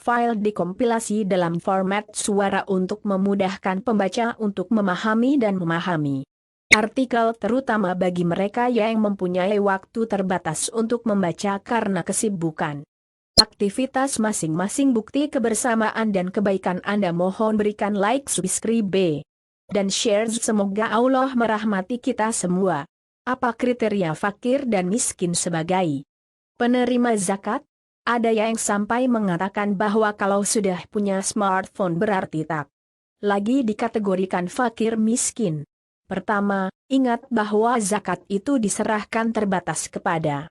file dikompilasi dalam format suara untuk memudahkan pembaca untuk memahami dan memahami artikel, terutama bagi mereka yang mempunyai waktu terbatas untuk membaca karena kesibukan aktivitas masing-masing. Bukti kebersamaan dan kebaikan Anda, mohon berikan like, subscribe, dan share. Semoga Allah merahmati kita semua. Apa kriteria fakir dan miskin sebagai penerima zakat? Ada yang sampai mengatakan bahwa kalau sudah punya smartphone berarti tak lagi dikategorikan fakir miskin. Pertama, ingat bahwa zakat itu diserahkan terbatas kepada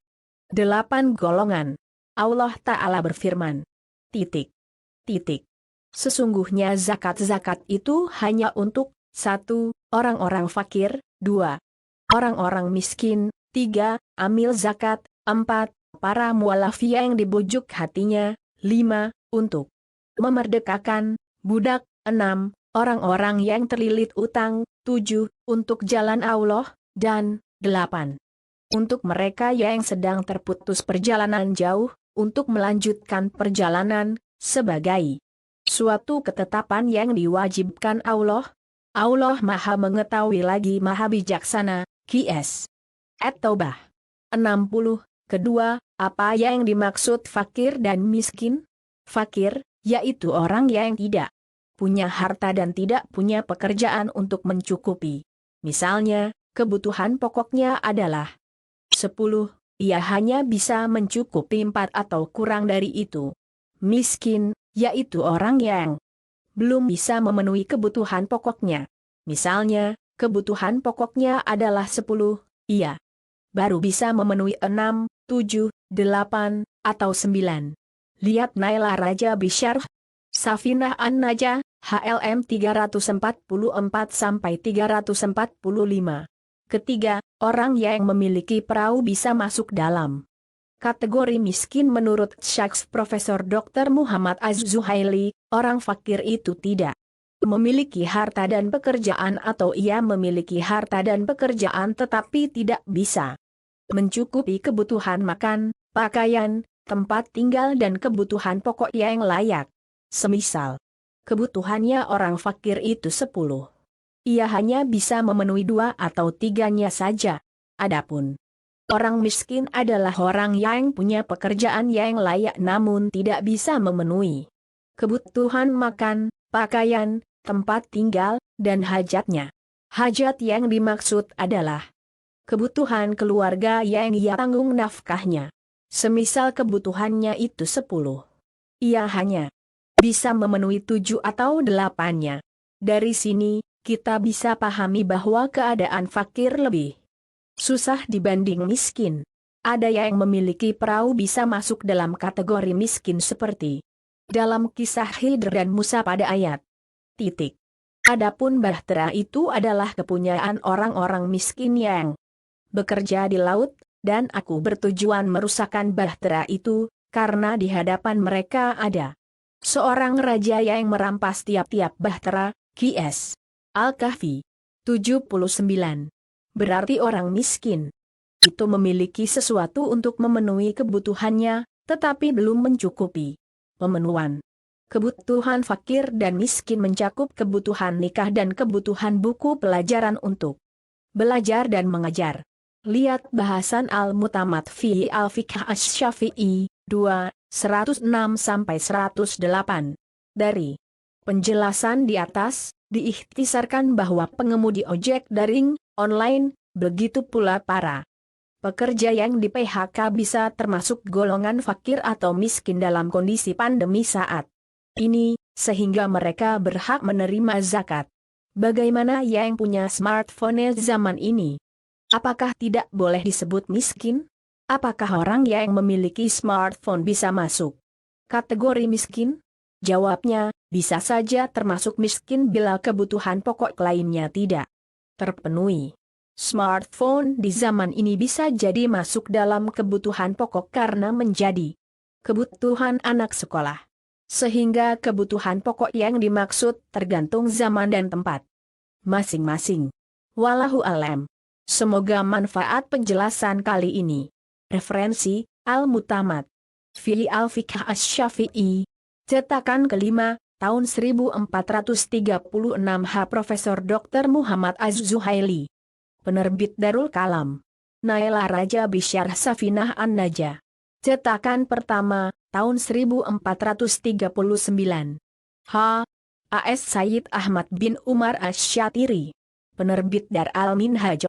8 golongan. Allah Ta'ala berfirman, sesungguhnya zakat-zakat itu hanya untuk 1. Orang-orang fakir, 2. Orang-orang miskin, 3. Amil zakat, 4. Para mualaf yang dibujuk hatinya, 5. Untuk memerdekakan budak, 6. Orang-orang yang terlilit utang, 7. Untuk jalan Allah, dan 8. Untuk mereka yang sedang terputus perjalanan jauh, untuk melanjutkan perjalanan, sebagai suatu ketetapan yang diwajibkan Allah. Allah Maha Mengetahui lagi Maha Bijaksana. Qs. At-Taubah 60. Kedua, apa yang dimaksud fakir dan miskin? Fakir, yaitu orang yang tidak punya harta dan tidak punya pekerjaan untuk mencukupi. Misalnya, kebutuhan pokoknya adalah 10, ia hanya bisa mencukupi 4 atau kurang dari itu. Miskin, yaitu orang yang belum bisa memenuhi kebutuhan pokoknya. Misalnya, kebutuhan pokoknya adalah 10, ia baru bisa memenuhi 6, 7, 8, atau 9. Lihat Naila Raja Bisyarh, Safinah An-Najah, HLM 344-345. Ketiga, orang yang memiliki perahu bisa masuk dalam kategori miskin menurut Syekh Profesor Dr. Muhammad Az-Zuhaili. Orang fakir itu tidak memiliki harta dan pekerjaan, atau ia memiliki harta dan pekerjaan tetapi tidak bisa mencukupi kebutuhan makan, pakaian, tempat tinggal dan kebutuhan pokok yang layak. Semisal kebutuhannya orang fakir itu 10. Ia hanya bisa memenuhi 2 atau 3-nya saja. Adapun orang miskin adalah orang yang punya pekerjaan yang layak namun tidak bisa memenuhi kebutuhan makan, pakaian, tempat tinggal, dan hajatnya. Hajat yang dimaksud adalah kebutuhan keluarga yang ia tanggung nafkahnya. Semisal kebutuhannya itu 10. Ia hanya bisa memenuhi 7 atau 8-nya. Dari sini, kita bisa pahami bahwa keadaan fakir lebih susah dibanding miskin. Ada yang memiliki perahu bisa masuk dalam kategori miskin seperti dalam kisah Khidir dan Musa pada ayat. Adapun bahtera itu adalah kepunyaan orang-orang miskin yang bekerja di laut, dan aku bertujuan merusakkan bahtera itu, karena di hadapan mereka ada seorang raja yang merampas tiap-tiap bahtera. Qs. Al-Kahfi 79. Berarti orang miskin itu memiliki sesuatu untuk memenuhi kebutuhannya, tetapi belum mencukupi pemenuhan kebutuhan. Fakir dan miskin mencakup kebutuhan nikah dan kebutuhan buku pelajaran untuk belajar dan mengajar. Lihat bahasan Al-Mutamad fi Al-Fiqh Asy-Syafi'i 2, 106-108. Dari penjelasan di atas, diikhtisarkan bahwa pengemudi ojek daring, online, begitu pula para pekerja yang di PHK bisa termasuk golongan fakir atau miskin dalam kondisi pandemi saat ini, sehingga mereka berhak menerima zakat. Bagaimana yang punya smartphone zaman ini? Apakah tidak boleh disebut miskin? Apakah orang yang memiliki smartphone bisa masuk kategori miskin? Jawabnya, bisa saja termasuk miskin bila kebutuhan pokok lainnya tidak terpenuhi. Smartphone di zaman ini bisa jadi masuk dalam kebutuhan pokok karena menjadi kebutuhan anak sekolah. Sehingga kebutuhan pokok yang dimaksud tergantung zaman dan tempat masing-masing. Wallahu a'lam. Semoga manfaat penjelasan kali ini. Referensi, Al-Mutamad fi Al-Fiqh Asy-Syafi'i Cetakan kelima, tahun 1436 H. Profesor Dr. Muhammad Az-Zuhaili. Penerbit Darul Kalam. Nailah Raja Bisyar Safinah An-Najah. Cetakan pertama, tahun 1439. H. A.S. Sayyid Ahmad bin Umar Asy-Syatiri. Penerbit Dar al-Minhaj.